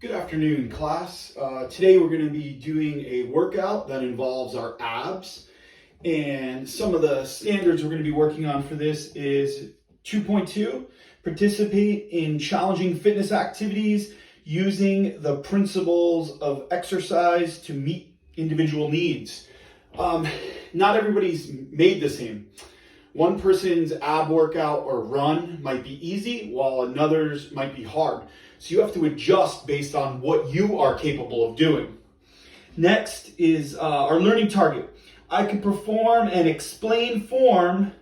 Good afternoon, class. Today we're going to be doing a workout that involves our abs. And some of the standards we're going to be working on for this is 2.2, participate in challenging fitness activities using the principles of exercise to meet individual needs. Not everybody's made the same. One person's ab workout or run might be easy, while another's might be hard. So you have to adjust based on what you are capable of doing. Next is our learning target. I can perform and explain form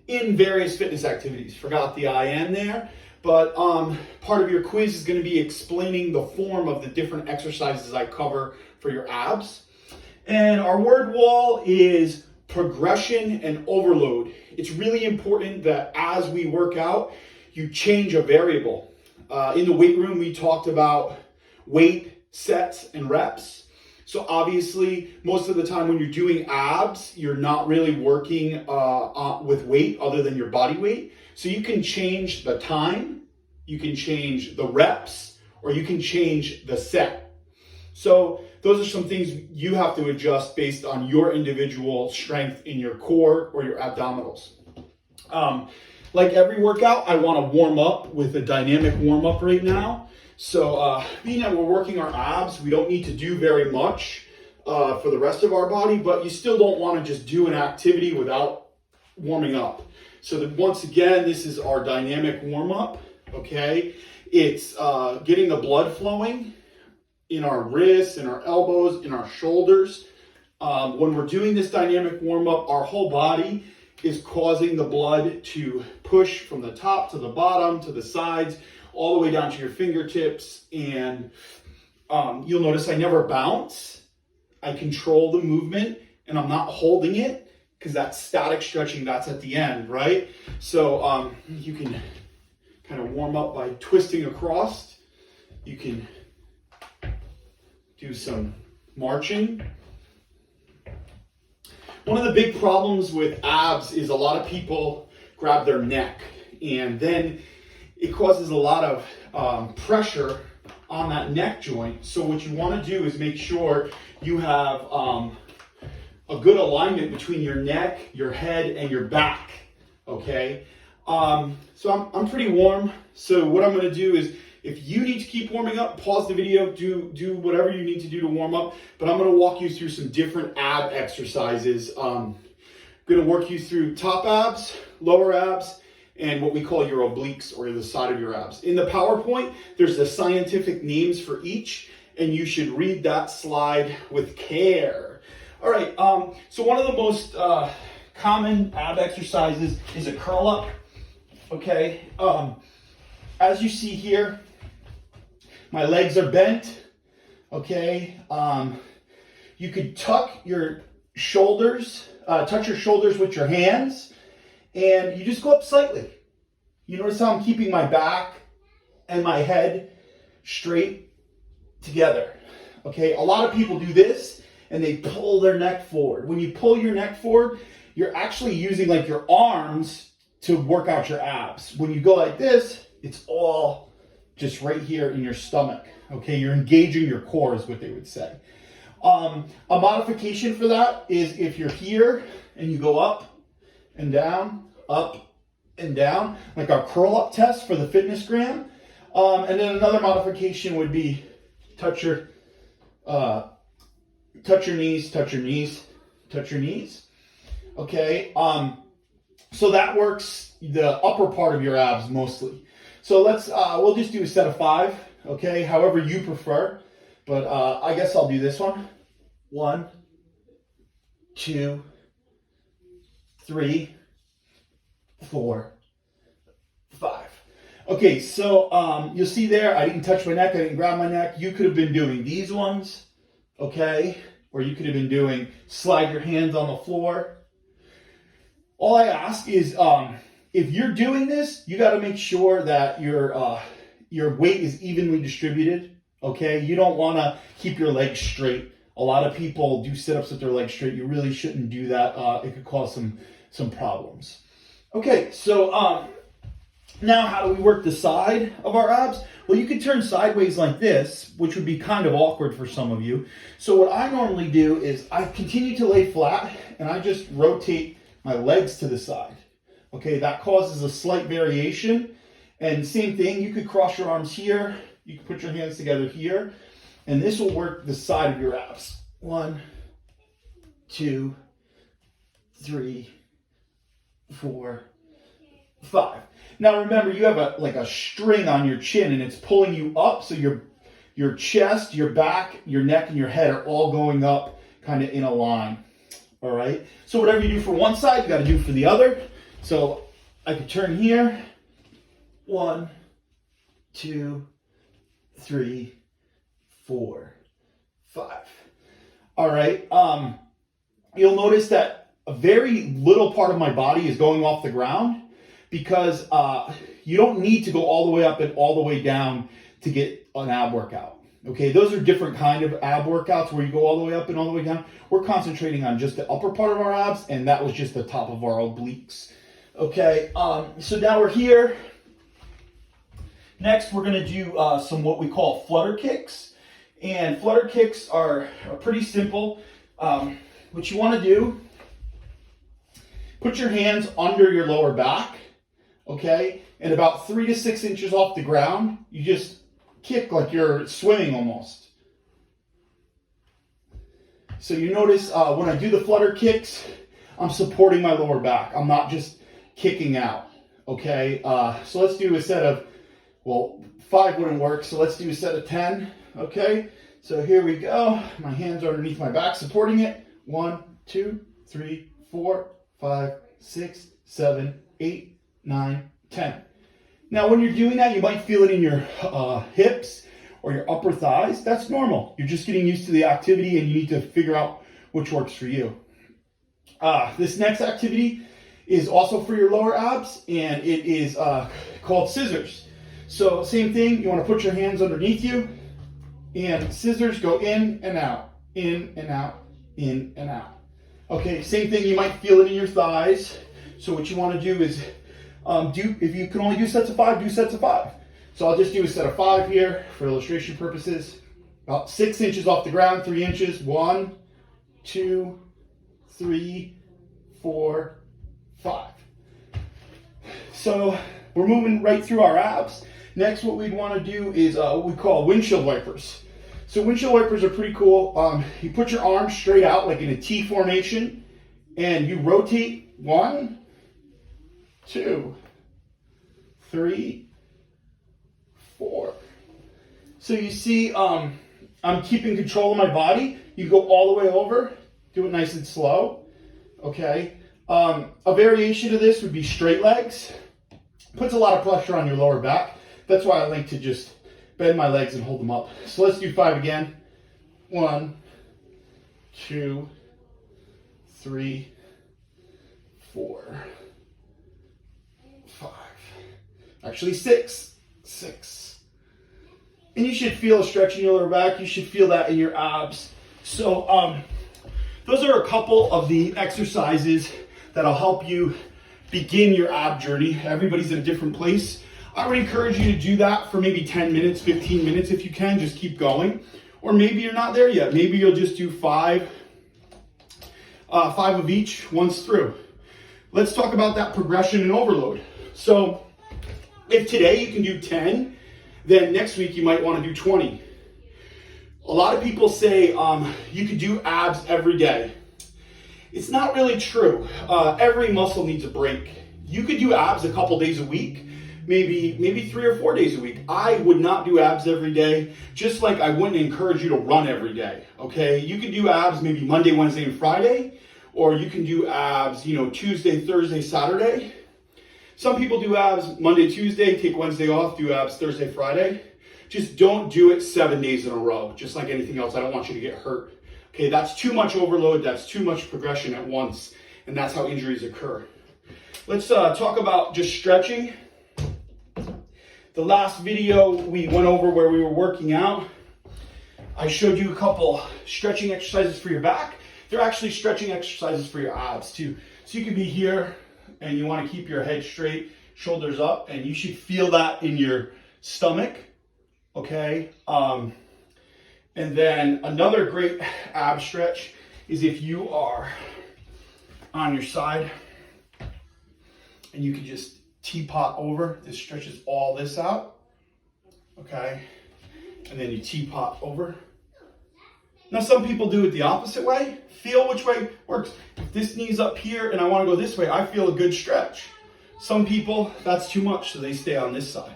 in various fitness activities. Forgot the IN there, but part of your quiz is going to be explaining the form of the different exercises I cover for your abs. And our word wall is progression and overload. It's really important that as we work out, you change a variable. In the weight room, we talked about weight, sets, and reps. So obviously, most of the time when you're doing abs, you're not really working with weight other than your body weight. So you can change the time, you can change the reps, or you can change the set. So those are some things you have to adjust based on your individual strength in your core or your abdominals. Like every workout, I want to warm up with a dynamic warm up right now. So being that we're working our abs, we don't need to do very much for the rest of our body, but you still don't want to just do an activity without warming up. So that once again, this is our dynamic warm up, okay? It's getting the blood flowing in our wrists, in our elbows, in our shoulders. When we're doing this dynamic warm up, our whole body is causing the blood to push from the top to the bottom, to the sides, all the way down to your fingertips. And you'll notice I never bounce. I control the movement and I'm not holding it because that static stretching, that's at the end, right? So you can kind of warm up by twisting across. You can do some marching. One of the big problems with abs is a lot of people grab their neck and then it causes a lot of pressure on that neck joint. So what you want to do is make sure you have a good alignment between your neck, your head, and your back, okay? So I'm pretty warm. So what I'm going to do is, if you need to keep warming up, pause the video, do whatever you need to do to warm up. But I'm going to walk you through some different ab exercises. I'm going to work you through top abs, lower abs, and what we call your obliques or the side of your abs. In the PowerPoint, there's the scientific names for each, and you should read that slide with care. All right, so one of the most common ab exercises is a curl up, okay? As you see here, my legs are bent, okay? You could tuck your shoulders, touch your shoulders with your hands, and you just go up slightly. You notice how I'm keeping my back and my head straight together, okay? A lot of people do this, and they pull their neck forward. When you pull your neck forward, you're actually using like your arms to work out your abs. When you go like this, it's all just right here in your stomach, okay? You're engaging your core is what they would say. A modification for that is if you're here and you go up and down, like our curl up test for the fitness gram. And then another modification would be touch your knees, okay? So that works the upper part of your abs mostly. So we'll just do a set of 5, okay? However you prefer. But I guess I'll do this one. 1, 2, 3, 4, 5. Okay, so you'll see there, I didn't touch my neck, I didn't grab my neck. You could have been doing these ones, okay? Or you could have been doing slide your hands on the floor. All I ask is, if you're doing this, you got to make sure that your weight is evenly distributed, okay? You don't want to keep your legs straight. A lot of people do sit-ups with their legs straight. You really shouldn't do that. It could cause some problems. Okay, so Now, how do we work the side of our abs? Well, you could turn sideways like this, which would be kind of awkward for some of you. So what I normally do is I continue to lay flat and I just rotate my legs to the side. Okay, that causes a slight variation. And same thing, you could cross your arms here, you can put your hands together here, and this will work the side of your abs. 1, 2, 3, 4, 5. Now remember, you have a string on your chin and it's pulling you up, so your chest, your back, your neck, and your head are all going up kind of in a line. All right? So whatever you do for one side, you got to do for the other. So I could turn here. 1, 2, 3, 4, 5. All right. You'll notice that a very little part of my body is going off the ground, because you don't need to go all the way up and all the way down to get an ab workout. Okay, those are different kind of ab workouts where you go all the way up and all the way down. We're concentrating on just the upper part of our abs, and that was just the top of our obliques. Okay, so now we're here. Next, we're gonna do some what we call flutter kicks. And flutter kicks are pretty simple. What you wanna do, put your hands under your lower back. Okay, and about 3 to 6 inches off the ground, you just kick like you're swimming almost. So you notice when I do the flutter kicks, I'm supporting my lower back. I'm not just kicking out. Okay, so let's do a set of, well, 5 wouldn't work, so let's do a set of 10. Okay, so here we go. My hands are underneath my back supporting it. 1, 2, 3, 4, 5, 6, 7, 8, 9, 10. Now, when you're doing that, you might feel it in your hips or your upper thighs. That's normal. You're just getting used to the activity and you need to figure out which works for you. This next activity is also for your lower abs, and it is called scissors. So same thing, you want to put your hands underneath you, and scissors go in and out, in and out, in and out. Okay, same thing, you might feel it in your thighs. So what you want to do is if you can only do sets of 5, do sets of 5. So I'll just do a set of 5 here for illustration purposes. About 6 inches off the ground, 3 inches. 1, 2, 3, 4, 5. So we're moving right through our abs. Next, what we'd want to do is what we call windshield wipers. So windshield wipers are pretty cool. You put your arms straight out like in a T formation, and you rotate 1, 2, 3, 4. So you see, I'm keeping control of my body. You go all the way over, do it nice and slow. Okay. A variation of this would be straight legs. Puts a lot of pressure on your lower back. That's why I like to just bend my legs and hold them up. So let's do 5 again. 1, 2, 3, 4, 5. Actually 6. 6. And you should feel a stretch in your lower back. You should feel that in your abs. So those are a couple of the exercises that'll help you begin your ab journey. Everybody's in a different place. I would encourage you to do that for maybe 10 minutes, 15 minutes if you can. Just keep going. Or maybe you're not there yet. Maybe you'll just do 5 of each once through. Let's talk about that progression and overload. So if today you can do 10, then next week you might want to do 20. A lot of people say you could do abs every day. It's not really true. Every muscle needs a break. You could do abs a couple days a week, maybe 3 or 4 days a week. I would not do abs every day, just like I wouldn't encourage you to run every day, okay? You can do abs maybe Monday, Wednesday, and Friday, or you can do abs, Tuesday, Thursday, Saturday. Some people do abs Monday, Tuesday, take Wednesday off, do abs Thursday, Friday. Just don't do it 7 days in a row, just like anything else. I don't want you to get hurt. Okay, that's too much overload, that's too much progression at once, and that's how injuries occur. Let's talk about just stretching. The last video we went over where we were working out, I showed you a couple stretching exercises for your back. They're actually stretching exercises for your abs too. So you can be here and you want to keep your head straight. shoulders up, and you should feel that in your stomach, okay? And then another great ab stretch is if you are on your side and you can just teapot over. This stretches all this out, okay? And then you teapot over. Now some people do it the opposite way. Feel which way works. If this knee's up here and I want to go this way, I feel a good stretch. Some people, that's too much, so they stay on this side.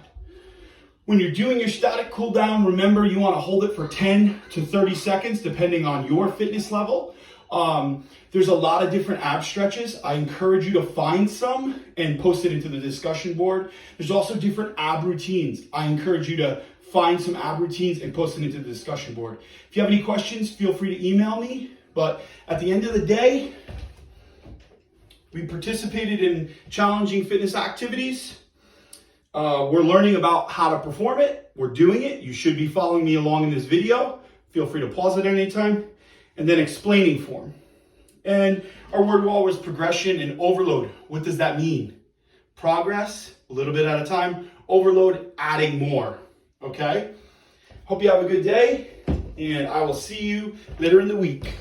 When you're doing your static cool down, remember you want to hold it for 10 to 30 seconds, depending on your fitness level. There's a lot of different ab stretches. I encourage you to find some and post it into the discussion board. There's also different ab routines. I encourage you to find some ab routines and post it into the discussion board. If you have any questions, feel free to email me. But at the end of the day, we participated in challenging fitness activities. We're learning about how to perform it. We're doing it. You should be following me along in this video. Feel free to pause it at any time. And then explaining form. And our word wall was progression and overload. What does that mean? Progress, a little bit at a time. Overload, adding more. Okay? Hope you have a good day, and I will see you later in the week.